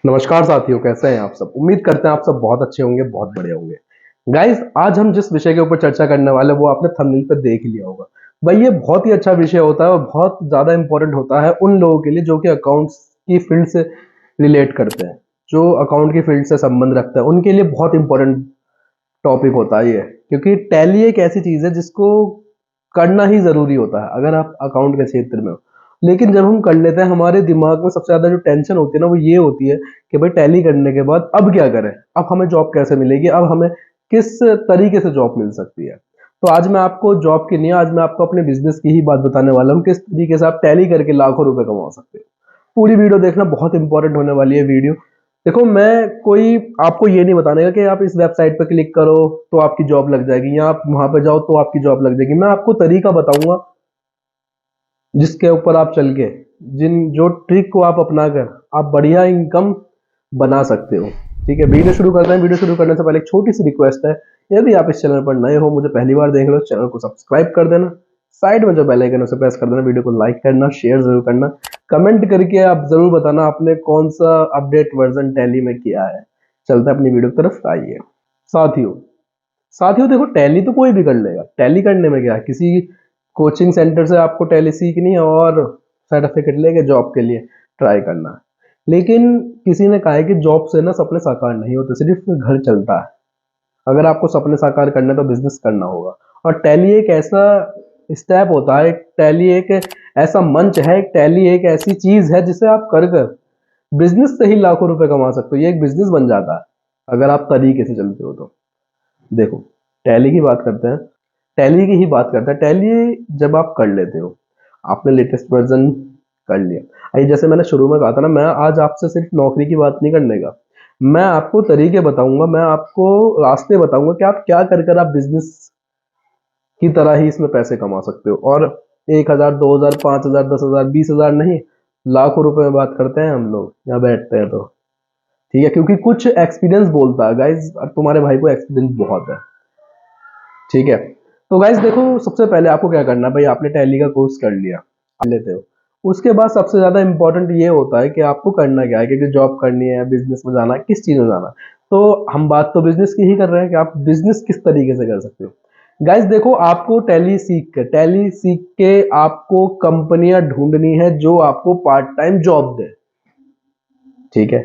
नमस्कार साथियों, कैसे हैं आप सब। उम्मीद करते हैं आप सब बहुत अच्छे होंगे, बहुत बड़े होंगे। गाइस, आज हम जिस विषय के ऊपर चर्चा करने वाले हैं वो आपने थंबनेल पे देख ही लिया होगा। भाई, ये बहुत ही अच्छा विषय होता है और बहुत ज़्यादा इंपॉर्टेंट होता है उन लोगों के लिए जो कि अकाउंट्स की फील्ड से रिलेट करते हैं, जो अकाउंट की फील्ड से संबंध रखते हैं, उनके लिए बहुत इंपॉर्टेंट टॉपिक होता है ये। क्योंकि टैली एक ऐसी चीज़ है जिसको करना ही ज़रूरी होता है अगर आप अकाउंट के क्षेत्र में हो। लेकिन जब हम कर लेते हैं, हमारे दिमाग में सबसे ज़्यादा जो टेंशन होती है ना, वो ये होती है कि भाई टैली करने के बाद अब क्या करें, अब हमें जॉब कैसे मिलेगी, अब हमें किस तरीके से जॉब मिल सकती है। तो आज मैं आपको जॉब की नहीं, आज मैं आपको अपने बिजनेस की ही बात बताने वाला हूँ, किस तरीके से आप टैली करके लाखों रुपए कमा सकते हो। पूरी वीडियो देखना, बहुत इंपॉर्टेंट होने वाली है वीडियो। देखो, मैं कोई आपको ये नहीं बताने का कि आप इस वेबसाइट पर क्लिक करो तो आपकी जॉब लग जाएगी, या आप वहां पर जाओ तो आपकी जॉब लग जाएगी। मैं आपको तरीका बताऊंगा जिसके ऊपर आप चल के, जिन जो ट्रिक को आप अपना कर आप बढ़िया इनकम बना सकते हो। ठीक है, वीडियो शुरू करते हैं। वीडियो शुरू करने से पहले एक छोटी सी रिक्वेस्ट है, यदि आप इस चैनल पर नए हो, मुझे पहली बार देख रहे हो, चैनल को सब्सक्राइब कर देना, साइड में जो बेल आइकन है उसे प्रेस कर देना, वीडियो को लाइक करना, शेयर जरूर करना, कमेंट करके आप जरूर बताना आपने कौन सा अपडेट वर्जन टैली में किया है। चलते हैं अपनी वीडियो की तरफ, आइए। साथियों साथियों देखो, टैली तो कोई भी कर लेगा। टैली करने में क्या है, किसी कोचिंग सेंटर से आपको टैली सीखनी है और सर्टिफिकेट लेके जॉब के लिए ट्राई करना है। लेकिन किसी ने कहा है कि जॉब से ना सपने साकार नहीं होते, सिर्फ घर चलता है। अगर आपको सपने साकार करना है तो बिजनेस करना होगा। और टैली एक ऐसा स्टेप होता है, टैली एक ऐसा मंच है, टैली एक ऐसी चीज है जिसे आप कर कर बिजनेस से ही लाखों रुपए कमा सकते हो। ये एक बिजनेस बन जाता है अगर आप तरीके से चलते हो तो। देखो, टैली की बात करते हैं। टैली की ही बात करते हैं। टैली जब आप कर लेते हो, आपने लेटेस्ट वर्जन कर लिया। अभी जैसे मैंने शुरू में कहा था ना, मैं आज आपसे सिर्फ नौकरी की बात नहीं करने का, मैं आपको तरीके बताऊंगा, मैं आपको रास्ते बताऊंगा कि आप क्या कर कर आप बिजनेस की तरह ही इसमें पैसे कमा सकते हो। और 1,000, 2,000, 5,000, 10,000, 20,000 नहीं, लाखों रुपए में बात करते हैं हम लोग यहाँ बैठते हैं तो। ठीक है, क्योंकि कुछ एक्सपीरियंस बोलता है गाइज, और तुम्हारे भाई को एक्सपीरियंस बहुत है। ठीक है, तो गाइज देखो, सबसे पहले आपको क्या करना है भाई, आपने टैली का कोर्स कर लिया, कर लेते हो। उसके बाद सबसे ज्यादा इंपॉर्टेंट ये होता है कि आपको करना क्या है, क्योंकि जॉब करनी है, बिजनेस में जाना है, किस चीज में जाना है। तो हम बात तो बिजनेस की ही कर रहे हैं कि आप बिजनेस किस तरीके से कर सकते हो। गाइज देखो, आपको टैली सीख के आपको कंपनियां ढूंढनी है जो आपको पार्ट टाइम जॉब दे। ठीक है,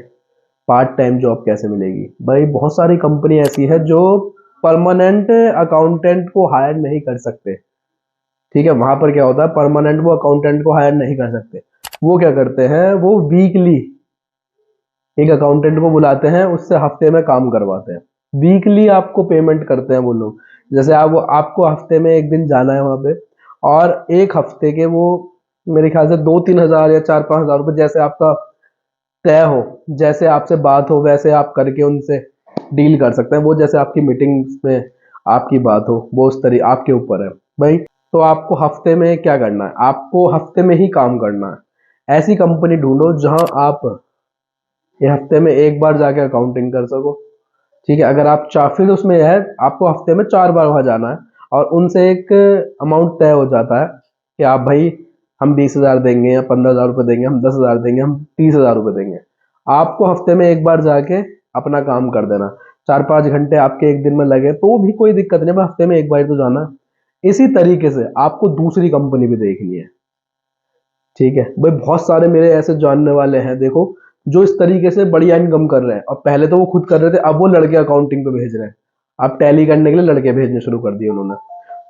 पार्ट टाइम जॉब कैसे मिलेगी भाई, बहुत सारी कंपनी ऐसी है जो परमानेंट अकाउंटेंट को हायर नहीं कर सकते। ठीक है, वहां पर क्या होता है, परमानेंट वो अकाउंटेंट को हायर नहीं कर सकते। वो क्या करते हैं, वो वीकली एक अकाउंटेंट को बुलाते हैं, उससे हफ्ते में काम करवाते हैं। वीकली आपको पेमेंट करते हैं वो लोग। जैसे आपको हफ्ते में एक दिन जाना है वहां पे, और एक हफ्ते के वो मेरे ख्याल से 2-3 हजार या 4-5 हजार रुपये, जैसे आपका तय हो, जैसे आपसे बात हो वैसे आप करके उनसे डील कर सकते हैं। वो जैसे आपकी मीटिंग में आपकी बात हो, वो उस तरीके आपके ऊपर है भाई। तो आपको हफ्ते में क्या करना है, आपको हफ्ते में ही काम करना है। ऐसी कंपनी ढूंढो जहां आप ये हफ्ते में एक बार जाके अकाउंटिंग कर सको। ठीक है, अगर आप फिर उसमें है, आपको हफ्ते में 4 बार वहां जाना है, और उनसे एक अमाउंट तय हो जाता है कि आप भाई, हम 20,000 देंगे या 15,000 रुपये देंगे, हम 10,000 देंगे, हम 30,000 रुपये देंगे। आपको हफ्ते में एक बार जाके अपना काम कर देना। 4-5 घंटे आपके एक दिन में लगे तो भी कोई दिक्कत नहीं, बस हफ्ते में एक बार ही तो जाना है। इसी तरीके से आपको दूसरी कंपनी भी देखनी है। ठीक है भाई, बहुत सारे मेरे ऐसे जानने वाले हैं देखो, जो इस तरीके से बढ़िया इनकम कर रहे हैं। और पहले तो वो खुद कर रहे थे, अब वो लड़के अकाउंटिंग पे भेज रहे हैं। अब टैली करने के लिए लड़के भेजने शुरू कर दिए उन्होंने।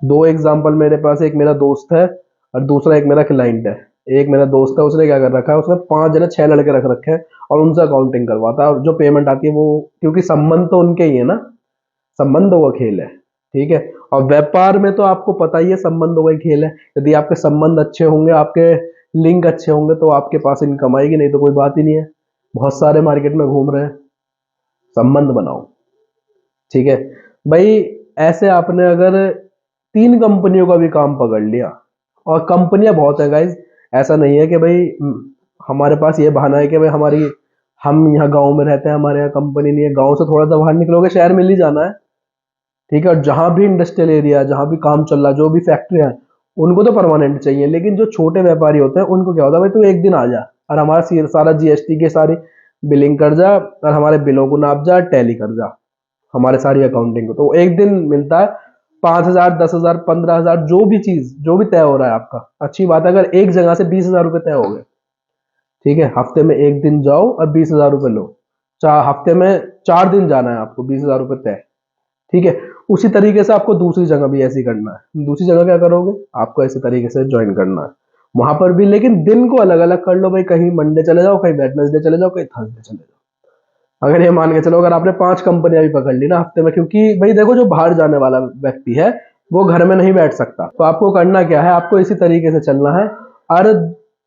दो एग्जाम्पल मेरे पास, एक मेरा दोस्त है और दूसरा एक मेरा क्लाइंट है। एक मेरा दोस्त है, उसने क्या कर रखा है, उसने 5 6 लड़के रख रखे हैं और उनसे अकाउंटिंग करवाता है। और जो पेमेंट आती है वो, क्योंकि संबंध तो उनके ही है ना, संबंधों का खेल है। ठीक है, और व्यापार में तो आपको पता ही है, संबंधों का खेल है। यदि आपके संबंध अच्छे होंगे, आपके लिंक अच्छे होंगे, तो आपके पास इनकम आएगी, नहीं तो कोई बात ही नहीं है। बहुत सारे मार्केट में घूम रहे हैं, संबंध बनाओ। ठीक है भाई, ऐसे आपने अगर 3 कंपनियों का भी काम पकड़ लिया, और कंपनियां बहुत है गाइज, ऐसा नहीं है कि भाई हमारे पास ये बहाना है कि भाई हम यहाँ गांव में रहते हैं, हमारे यहाँ कंपनी नहीं है। गांव से थोड़ा सा बाहर निकलोगे, शहर में ही जाना है। ठीक है, और जहां भी इंडस्ट्रियल एरिया, जहां भी काम चल रहा है, जो भी फैक्ट्री है, उनको तो परमानेंट चाहिए। लेकिन जो छोटे व्यापारी होते हैं उनको क्या होता है, भाई तू एक दिन आ जा और हमारा सारा जीएसटी के सारी बिलिंग कर जा और हमारे बिलों को नाप जा, टैली कर जा हमारे सारी अकाउंटिंग को। तो एक दिन मिलता है 5,000, 10,000, 15,000, जो भी चीज जो भी तय हो रहा है आपका। अच्छी बात है अगर एक जगह से 20,000 रुपये तय हो गए, ठीक है, हफ्ते में एक दिन जाओ और 20,000 रुपये लो। चार हफ्ते में 4 दिन जाना है आपको, 20,000 रुपये तय, ठीक है। उसी तरीके से आपको दूसरी जगह भी ऐसे ही करना है। दूसरी जगह क्या करोगे, आपको ऐसे तरीके से ज्वाइन करना है वहां पर भी, लेकिन दिन को अलग अलग कर लो भाई। कहीं मंडे चले जाओ, कहीं वेडनेसडे चले जाओ, कहीं थर्सडे चले जाओ। अगर ये मान के चलो अगर आपने 5 कंपनियां भी पकड़ ली ना हफ्ते में, क्योंकि भाई देखो जो बाहर जाने वाला व्यक्ति है वो घर में नहीं बैठ सकता, तो आपको करना क्या है, आपको इसी तरीके से चलना है। और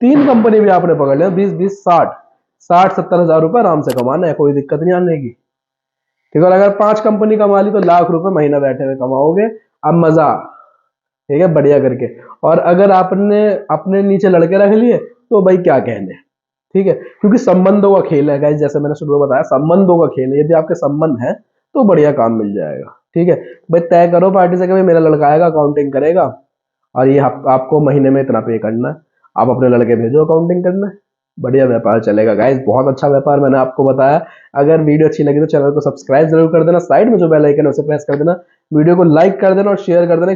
3 कंपनी भी आपने पकड़ लिया, 20, 20, 60, 70 हजार रुपये आराम से कमाना है, कोई दिक्कत नहीं आने की, ठीक है। और अगर 5 कंपनी कमा ली तो लाख रुपए महीना बैठे हुए कमाओगे। अब मजा, ठीक है, बढ़िया करके। और अगर आपने अपने नीचे लड़के रख लिए तो भाई क्या कहने, ठीक है, क्योंकि संबंधों का खेल है गाइस, जैसे मैंने शुरू में बताया संबंधों का खेल है। यदि आपके संबंध है तो बढ़िया काम मिल जाएगा, ठीक है। भाई तय करो पार्टी से कि भाई मेरा लड़का आएगा, अकाउंटिंग करेगा, और ये आपको महीने में इतना पे करना है। आप अपने लड़के भेजो अकाउंटिंग करना है, बढ़िया व्यापार चलेगा गाइस, बहुत अच्छा व्यापार मैंने आपको बताया। अगर वीडियो अच्छी लगी तो चैनल को सब्सक्राइब जरूर कर देना, साइड में जो बेल आइकन है उसे प्रेस कर देना, वीडियो को लाइक कर देना और शेयर कर देना।